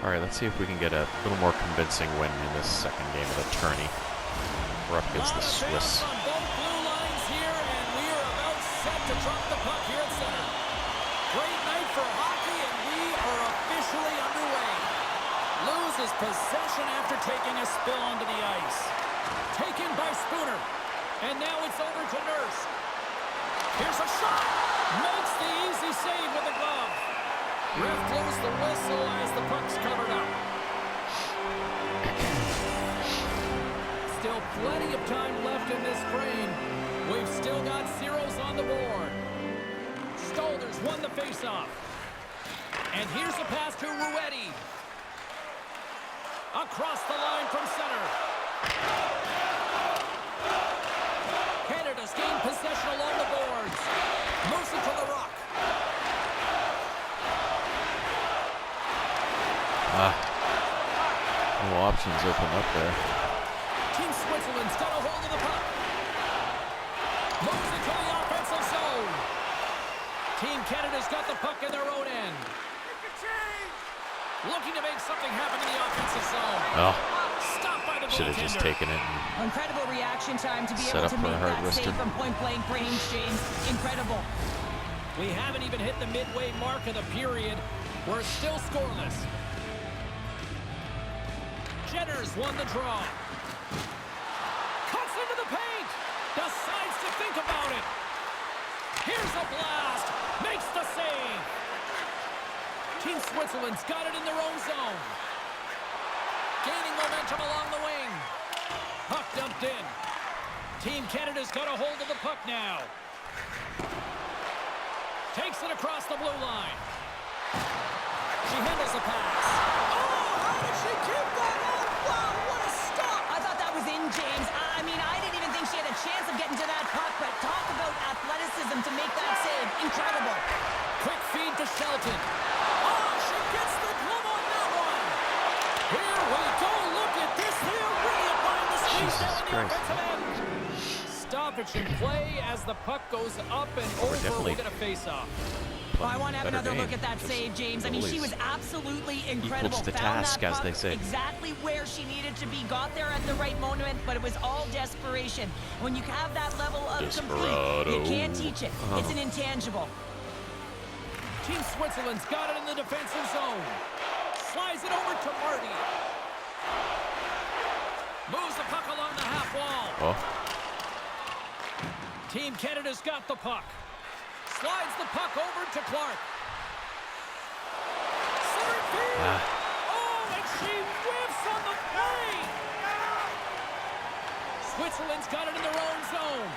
All right, let's see if we can get a little more convincing win in this second game of the tourney. We're up against the Swiss. On both blue lines here, and we are about set to drop the puck here at center. Great night for hockey, and we are officially underway. Loses possession after taking a spill onto the ice. Taken by Spooner, and now it's over to Nurse. Here's a shot. Makes the easy save with the glove. Ref blows the whistle as the puck's covered up. Still plenty of time left in this frame. We've still got zeros on the board. Stolders won the faceoff. And here's a pass to Ruetti. Across the line from center. Canada's gained possession along the boards. Moves it to the rock. No options open up there. Team Switzerland's got a hold of the puck. Moves it to the offensive zone. Team Canada's got the puck in their own end. Looking to make something happen in the offensive zone. Oh, Stopped by the should have just goaltender. taken it. Incredible reaction time to be Set able up to for make a hard that wrister. save from point-blank range, James. Incredible. We haven't even hit the midway mark of the period. We're still scoreless. Jenner's won the draw. Cuts into the paint. Decides to think about it. Here's a blast. Makes the save. Team Switzerland's got it in their own zone. Gaining momentum along the wing. Puck dumped in. Team Canada's got a hold of the puck now. Takes it across the blue line. She handles the pass. Oh, how did she keep that on? Wow, what a stop! I thought that was in, James. I mean, I didn't even think she had a chance of getting to that puck, but talk about athleticism to make that save. Incredible. Quick feed to Shelton. Oh, she gets the glove on that one. Here we go. Look at this. They're really applying the squeeze Jesus down in the Christ. offensive end. Stoppage in play as the puck goes up and over. definitely We'll get a face-off. Well, I want to have Better another look game. at that save, James. I mean, she was absolutely incredible. Equals the Found task, that as puck they say. exactly where she needed to be. Got there at the right moment, but it was all desperation. When you have that level of complete, you can't teach it. It's an intangible. Team Switzerland's got it in the defensive zone. Slides it over to Marty. Moves the puck along the half wall. Oh, Team Canada's got the puck. Slides the puck over to Clark. Center field. Oh, and she whiffs on the play. Switzerland's got it in their own zone.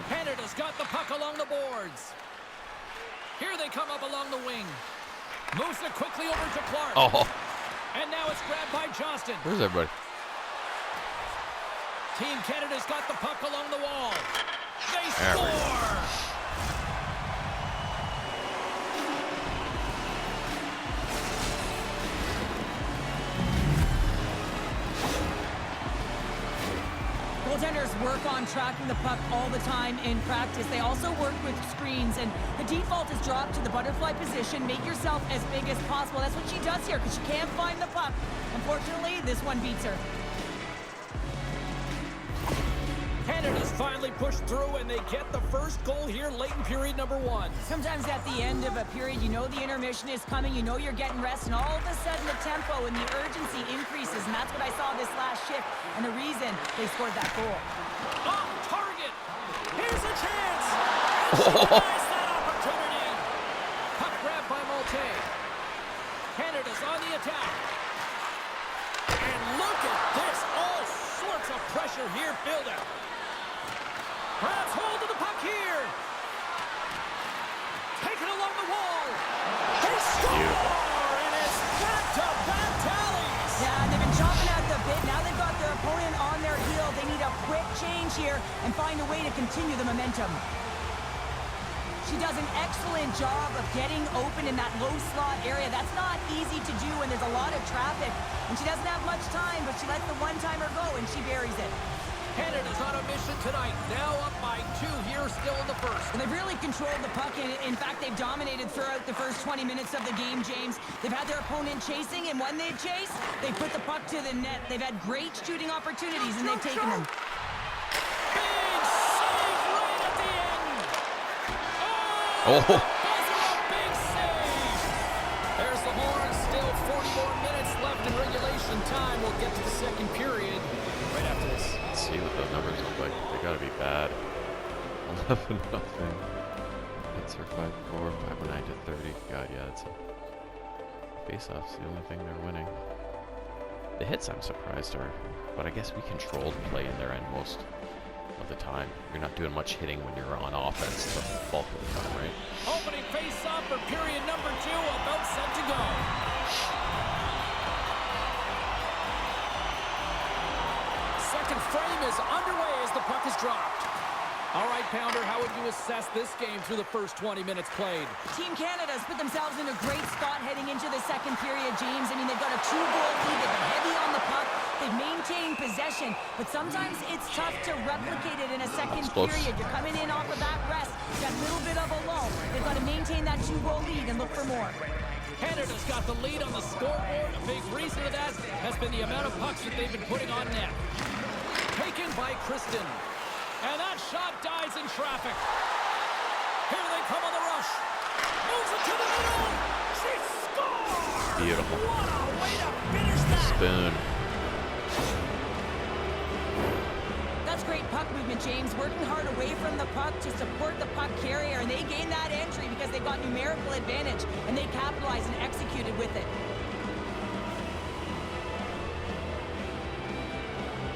Canada's got the puck along the boards. Here they come up along the wing. Moves it quickly over to Clark. oh, And now it's grabbed by Johnston. where's everybody? Team Canada's got the puck along the wall. They There we go. score! Goaltenders work on tracking the puck all the time in practice. They also work with screens, and the default is drop to the butterfly position. Make yourself as big as possible. That's what she does here because she can't find the puck. Unfortunately, this one beats her. Canada's finally pushed through, and they get the first goal here late in period number 1. Sometimes at the end of a period, you know the intermission is coming, you know you're getting rest, and all of a sudden the tempo and the urgency increases, and that's what I saw this last shift, and the reason they scored that goal. Off target! Here's a chance! She denies that opportunity! Puck grabbed by Malte. Canada's on the attack. And look at this! All sorts of pressure here build up. Grabs hold of the puck here. Taken along the wall. They score! And it's back-to-back tallies. Yeah, and they've been chopping at the bit. Now they've got their opponent on their heel. They need a quick change here and find a way to continue the momentum. She does an excellent job of getting open in that low slot area. That's not easy to do when there's a lot of traffic. And she doesn't have much time, but she lets the one-timer go, and she buries it. Canada's on a mission possession tonight. Now up by 2 here, still in the first. And they've really controlled the puck. In fact, they've dominated throughout the first 20 minutes of the game, James. They've had their opponent chasing, and when they chase, they put the puck to the net. They've had great shooting opportunities, and they've taken them. Big save right at the end. Oh! Big save. There's the horn. Still 40 more minutes left in regulation time. We'll get to the second period right after this. Let's see what the numbers look like. They gotta be bad. 11-0. Hits are 5-4, 5-9 to 30. God, yeah, it's a face-off's the only thing they're winning. The hits, I'm surprised, are, but I guess we controlled play in their end most of the time. You're not doing much hitting when you're on offense the bulk of the time, right? Opening face-off for period number 2, about set to go. Second frame is underway as the puck is dropped. All right, Pounder, how would you assess this game through the first 20 minutes played? Team Canada's put themselves in a great spot heading into the second period, James. I mean, they've got a 2-goal lead. They've been heavy on the puck. They've maintained possession, but sometimes it's tough to replicate it in a second period. You're coming in off of that rest. Got a little bit of a lull. They've got to maintain that 2-goal lead and look for more. Canada's got the lead on the scoreboard. A big reason of that has been the amount of pucks that they've been putting on net. Taken by Kristen. And that shot dies in traffic. Here they come on the rush. Moves it to the middle. She scores! Beautiful. What a way to finish that. Spoon. That's great puck movement, James. Working hard away from the puck to support the puck carrier, and they gained that entry because they got numerical advantage, and they capitalized and executed with it.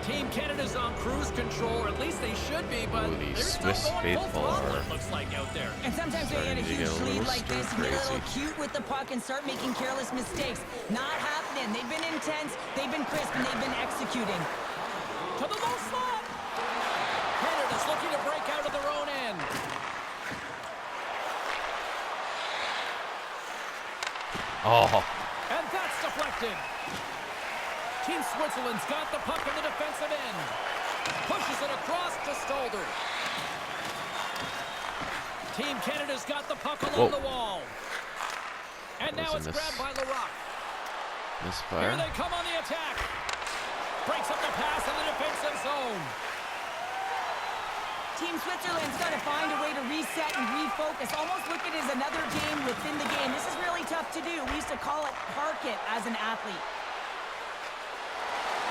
Team Canada's on cruise control, or at least they should be, but Ooh, these they're Swiss still going full faithful throttle, are it looks like out there. And sometimes they get a starting to huge get a lead little like this and get a little crazy. cute with the puck and start making careless mistakes. Not happening. They've been intense, they've been crisp, and they've been executing. To the low slot. Canada's looking to break out of their own end. Oh, And that's deflected. Team Switzerland's got the puck in the defensive end. Pushes it across to Stolder. Team Canada's got the puck along the wall. And now it's grabbed by Larocque. Here misfire. they come on the attack. Breaks up the pass in the defensive zone. Team Switzerland's got to find a way to reset and refocus. Almost look at it as another game within the game. This is really tough to do. We used to call it park it as an athlete.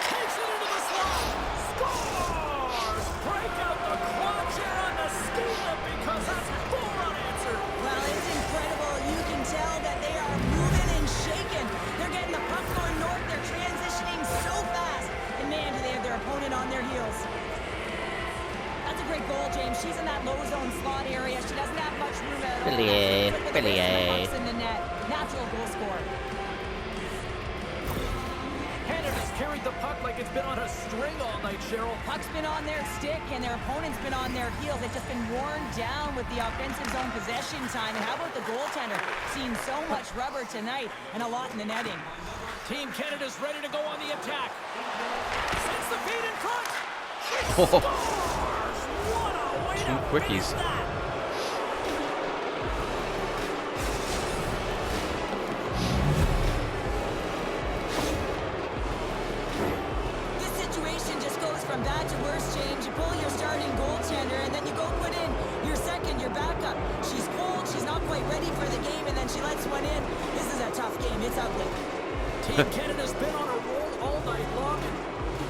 Takes it into the slot. Scores! Break out the crotch here on the ski lift because that's full unanswered. Well, it's incredible. You can tell that they are moving and shaking. They're getting the puck going north. They're transitioning so fast. And man, do they have their opponent on their heels. That's a great goal, James. She's in that low zone slot area. She doesn't have much room at all. Pucks in the net. Natural goal scorer. Canada's carried the puck like it's been on a string all night, Cheryl. Puck's been on their stick, and their opponent's been on their heels. They've just been worn down with the offensive zone possession time. And how about the goaltender? Seeing so much rubber tonight and a lot in the netting. Team Canada's ready to go on the attack. Sends the feed in front. Oh, What a way two to quickies. finish that. This situation just goes from bad to worse, James. You pull your starting goaltender, and then you go put in your second, your backup. She's cold, she's not quite ready for the game, and then she lets one in. This is a tough game. It's ugly. Team Canada's been on a roll all night long, and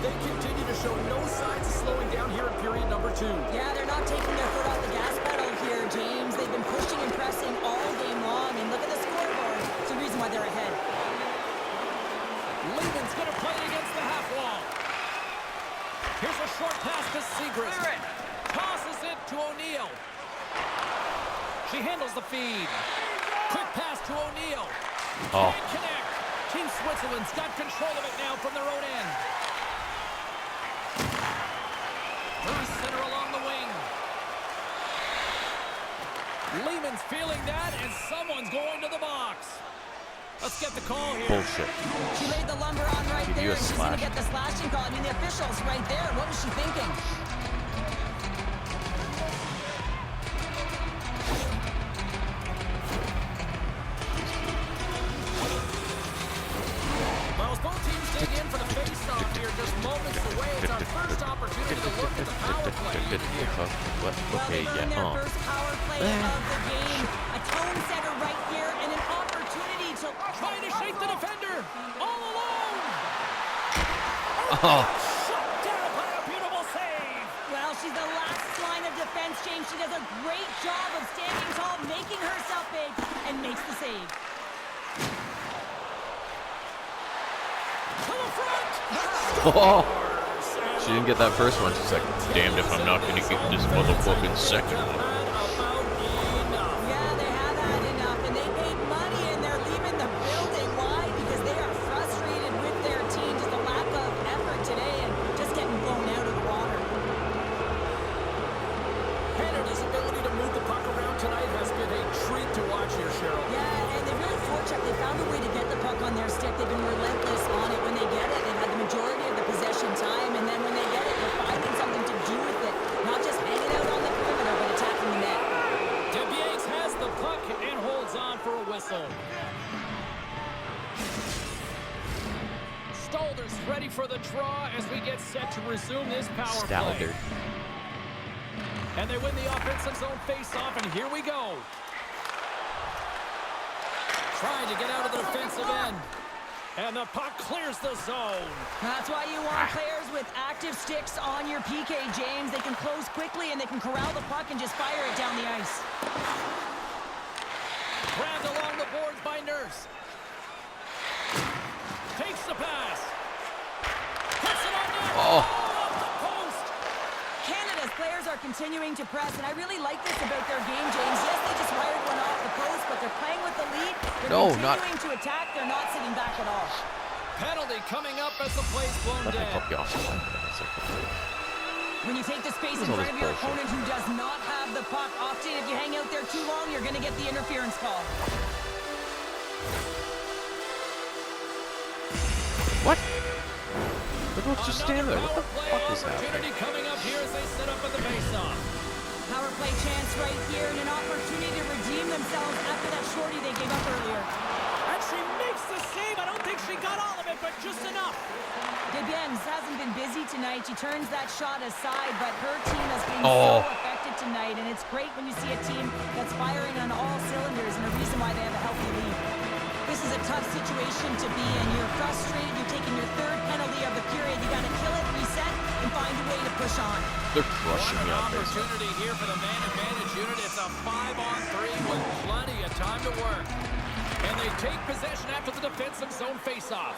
they continue to show no signs of slowing down here in period number 2. Yeah, they're not taking their foot off the gas pedal here, James. They've been pushing and pressing all game long, and look at the scoreboard. It's the reason why they're ahead. Lehman's going to play it against the half wall. Here's a short pass to Segrist. Tosses it to O'Neill. She handles the feed. Quick pass to O'Neill. Oh. Can't connect. Team Switzerland's got control of it now from their own end. Through center along the wing. Lehman's feeling that, and someone's going to the box. Let's get the call here. Bullshit. She laid the lumber on right Give you there, a and she's going to slash. get the slashing call. I mean, the official's right there. What was she thinking? good kickoff. What? Well, Okay, they earned yeah. their first power play of the game. A tone setter right here and an opportunity to... Trying to shake the defender. All alone. Oh, Shut down by a beautiful save. Well, she's the last line of defense, James. She does a great job of standing tall, making herself big, and makes the save. To the front. oh. She didn't get that first one. She's like, damned if I'm not going to get this motherfucking second one. Yeah, they have had enough, and they paid money, and they're leaving the building. Why? Because they are frustrated with their team. Just a lack of effort today and just getting blown out of the water. Canada's ability to move the puck around tonight has been a treat to watch here, Cheryl. Yeah, and they really forecheck. They found a way to get the puck on their stick. They've been relentless on it. When they get it, they've had the majority of the possession time, and then when they get it, they're finding something to do with it. Not just hanging out on the perimeter, but attacking the net. DeBiase has the puck and holds on for a whistle. Stalder's ready for the draw as we get set to resume this power play. And they win the offensive zone face-off, and here we go. Trying to get out of the defensive end. And the puck clears the zone. That's why you want players with active sticks on your PK, James. They can close quickly, and they can corral the puck and just fire it down the ice. Grabbed along the boards by Nurse. Takes the pass. Puts it on net. Oh. Off the post. Canada's players are continuing to press, and I really like this about their game, James. Yes, they just wired one off the post, but they're playing with the lead. They're continuing to attack. They're not sitting back at all. Penalty coming up as the play's blown Let me dead. pop you off the line. That's okay. When you take the space in All front this of your bullshit. opponent who does not have the puck, often if you hang out there too long, you're going to get the interference call. What? Look what's just stand there. What the fuck is happening? Coming up here as they set up at the faceoff. Power play chance right here and an opportunity to redeem themselves after that shorty they gave up earlier. And she makes the save. I don't think she got all of it, but just enough. Debiens hasn't been busy tonight. She turns that shot aside, but her team has been so effective tonight, and it's great when you see a team that's firing on all cylinders and a reason why they have a healthy lead. This is a tough situation to be in. You're frustrated. You're taking your third penalty of the period. You got to kill it, reset, and find a way to push on. They're crushing What me an out there. opportunity here for the man advantage unit. It's a 5-on-3 with plenty of time to work. And they take possession after the defensive zone faceoff.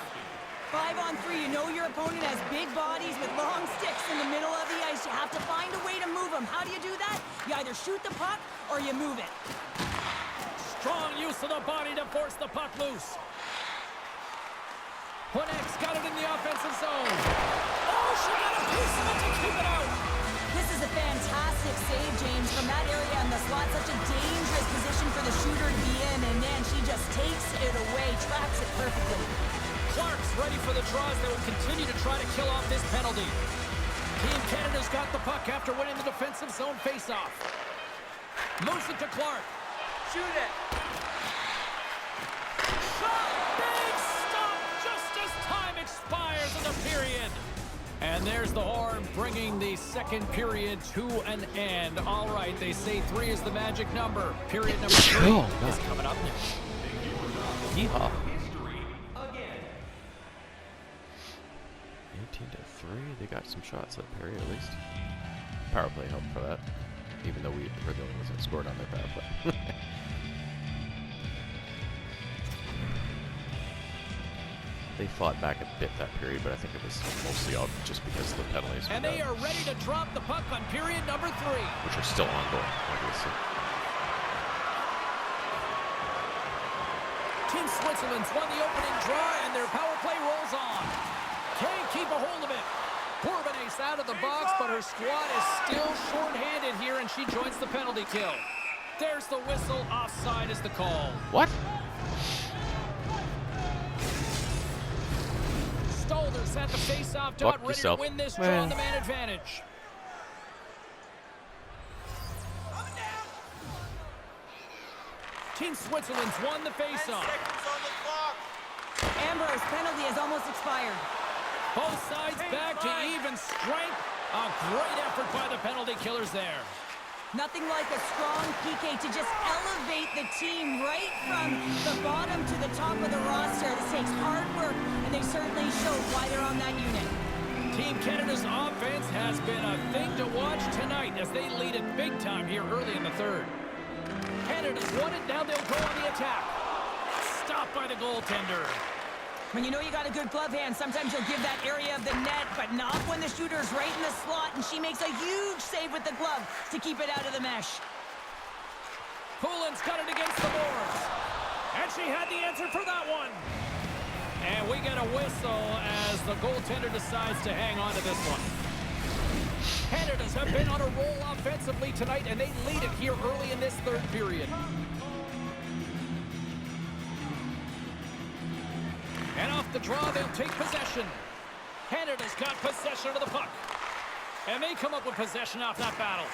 5-on-3, you know your opponent has big bodies with long sticks in the middle of the ice. You have to find a way to move them. How do you do that? You either shoot the puck or you move it. Strong use of the body to force the puck loose. Honek's got it in the offensive zone. Oh, she got a piece of it to keep it out. This is a fantastic save, James, from that area in the slot. Such a dangerous position for the shooter to be in, and man, she just takes it away, tracks it perfectly. Clark's ready for the draws. They will continue to try to kill off this penalty. Team Canada's got the puck after winning the defensive zone faceoff. Moves it to Clark. Shoot it. Shot. Big stop just as time expires in the period. And there's the horn bringing the second period to an end. All right, they say 3 is the magic number. Period number 3 is coming up next. Yeehaw. 18-3. They got some shots that period at least. Power play helped for that. Even though we were the only ones that scored on their power play. They fought back a bit that period, but I think it was mostly all just because of the penalties. And they are ready to drop the puck on period number 3. Which are still ongoing, obviously. Team Switzerland's won the opening draw, and their power play rolls on. Can't keep a hold of it. Bourbonnais out of the box, but her squad is still short-handed here, and she joins the penalty kill. There's the whistle. Offside is the call. What? Stalder's at the face-off dot, ready yourself. to win this draw on the man advantage. Team Switzerland's won the face-off. Ambrose penalty has almost expired. Both sides back to even strength. A great effort by the penalty killers there. Nothing like a strong PK to just elevate the team right from the bottom to the top of the roster. This takes hard work, and they certainly showed why they're on that unit. Team Canada's offense has been a thing to watch tonight as they lead it big time here early in the third. Canada's won it, now they'll go on the attack. Stopped by the goaltender. When you know you got a good glove hand, sometimes you'll give that area of the net, but not when the shooter's right in the slot, and she makes a huge save with the glove to keep it out of the mesh. Poulin's got it against the boards. And she had the answer for that one. And we get a whistle as the goaltender decides to hang on to this one. Canada's have been on a roll offensively tonight, and they lead it here early in this third period. And off the draw, they'll take possession. Canada's got possession of the puck. And they come up with possession off that battle.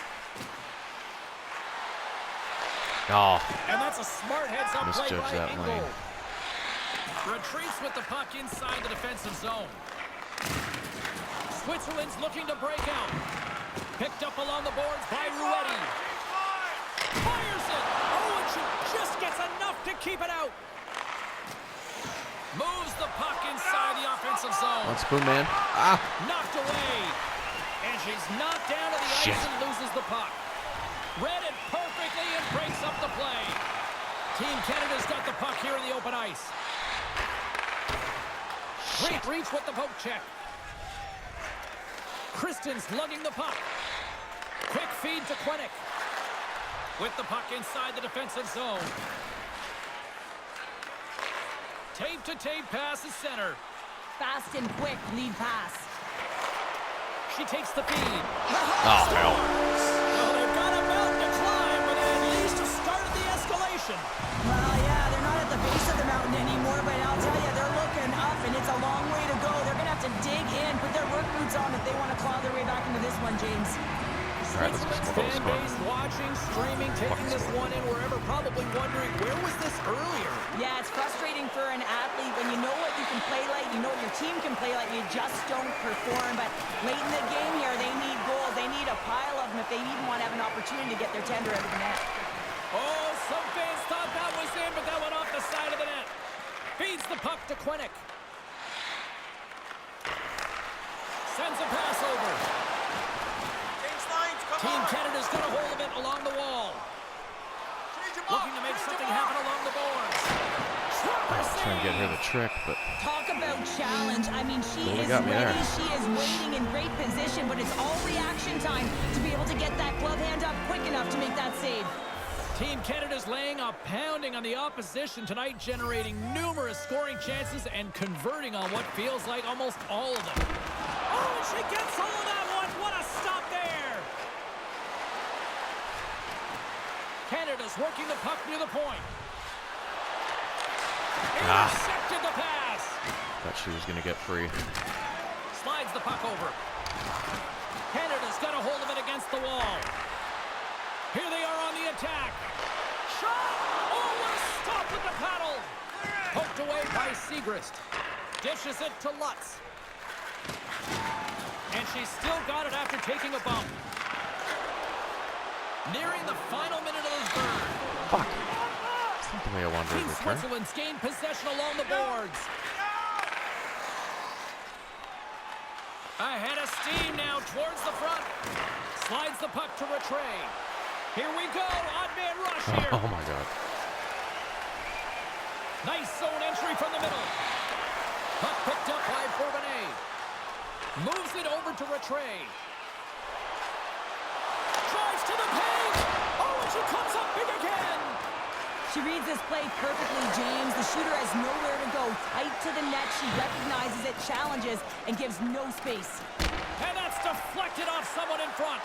Oh, And that's a smart heads-up play misjudged by that Engel. lane. Retreats with the puck inside the defensive zone. Switzerland's looking to break out. Picked up along the boards by Ruetti. Fires it! Oh, and she just gets enough to keep it out. Moves the puck inside the offensive zone. One spoon, man. Ah! Knocked away. And she's knocked down to the Shit. ice and loses the puck. Read it perfectly and breaks up the play. Team Canada's got the puck here in the open ice. Great reach with the poke check. Kristen's lugging the puck. Quick feed to Quinnick. With the puck inside the defensive zone. Tape-to-tape pass is center. Fast and quick lead pass. She takes the feed. Oh, hell. Well, they've got a mountain to climb, but at least started the escalation. Well, yeah, they're not at the base of the mountain anymore, but I'll tell you, they're looking up, and it's a long way to go. They're going to have to dig in, put their work boots on if they want to claw their way back into this one, James. All right, let's Switzerland's go. fan base watching, streaming, taking this one in wherever, probably wondering, where was this earlier? Yeah, it's frustrating for an athlete when you know what you can play like, you know what your team can play like, you just don't perform. But late in the game here, they need goals. They need a pile of them if they even want to have an opportunity to get their tender out of the net. Oh, some fans thought that was in, but that went off the side of the net. Feeds the puck to Quinnick. Sends a pass over. Team Canada's got a hold of it along the wall. Looking to make something happen along the boards. I was trying to get her the trick, but Talk about challenge. I mean, she Well, is got me ready. there. She is waiting in great position, but it's all reaction time to be able to get that glove hand up quick enough to make that save. Team Canada's laying a pounding on the opposition tonight, generating numerous scoring chances and converting on what feels like almost all of them. Oh, and she gets all of that one. What a stop there. Canada's working the puck near the point. Intercepted the pass. thought she was going to get free. Slides the puck over. Canada's got a hold of it against the wall. Here they are on the attack. Shot! Oh, what a stop with the paddle! Poked away by Segrist. Dishes it to Lutz. And she's still got it after taking a bump. Nearing the final minute of the third. Fuck. That's not the way I wanted to Team return. Switzerland's gained possession along the boards. Ahead of steam now towards the front. Slides the puck to Rattray. Here we go. Odd man rush here. Oh my god. Nice zone entry from the middle. Puck picked up by Bourbonnais. Moves it over to Rattray. Drives to the paint. Oh, and she comes up big again. She reads this play perfectly, James. The shooter has nowhere to go. Tight to the net. She recognizes it, challenges, and gives no space. And that's deflected off someone in front.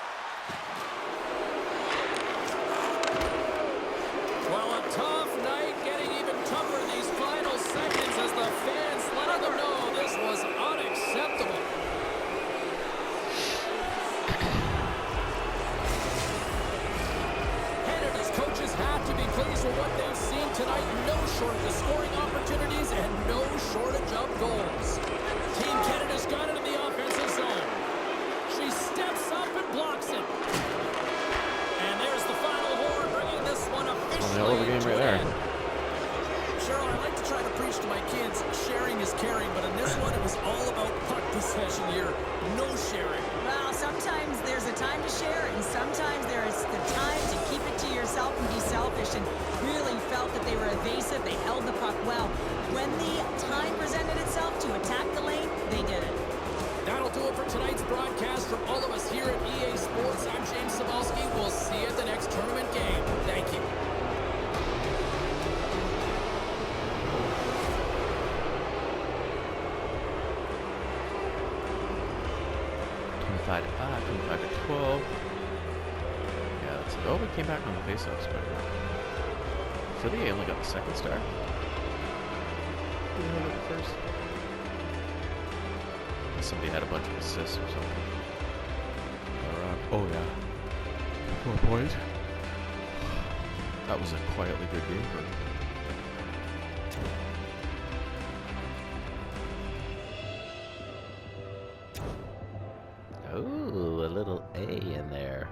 Well, a tough night, getting even tougher in these final seconds as the fans letting them know this was unacceptable. Canada's coaches have to be pleased with what they've seen tonight. No shortage of scoring opportunities and no shortage of goals. Team Canada's got it in the offensive zone. She steps my kids, sharing is caring, but in this one, it was all about puck possession here. No sharing. Well, sometimes there's a time to share, and sometimes there's the time to keep it to yourself and be selfish, and really felt that they were evasive. They held the puck well. When the time presented itself to attack the lane, they did it. That'll do it for tonight's broadcast. From all of us here at EA Sports, I'm James Cybulski. We'll see you at the next tournament game. Thank you. 25 to 5, 25 to 12. Yeah, that's it. Oh, we came back on the faceoffs, but Philly only got the second star. Who got the first? Somebody had a bunch of assists or something. Oh yeah, 4 points. That was a quietly good game for him. Ooh, a little A in there.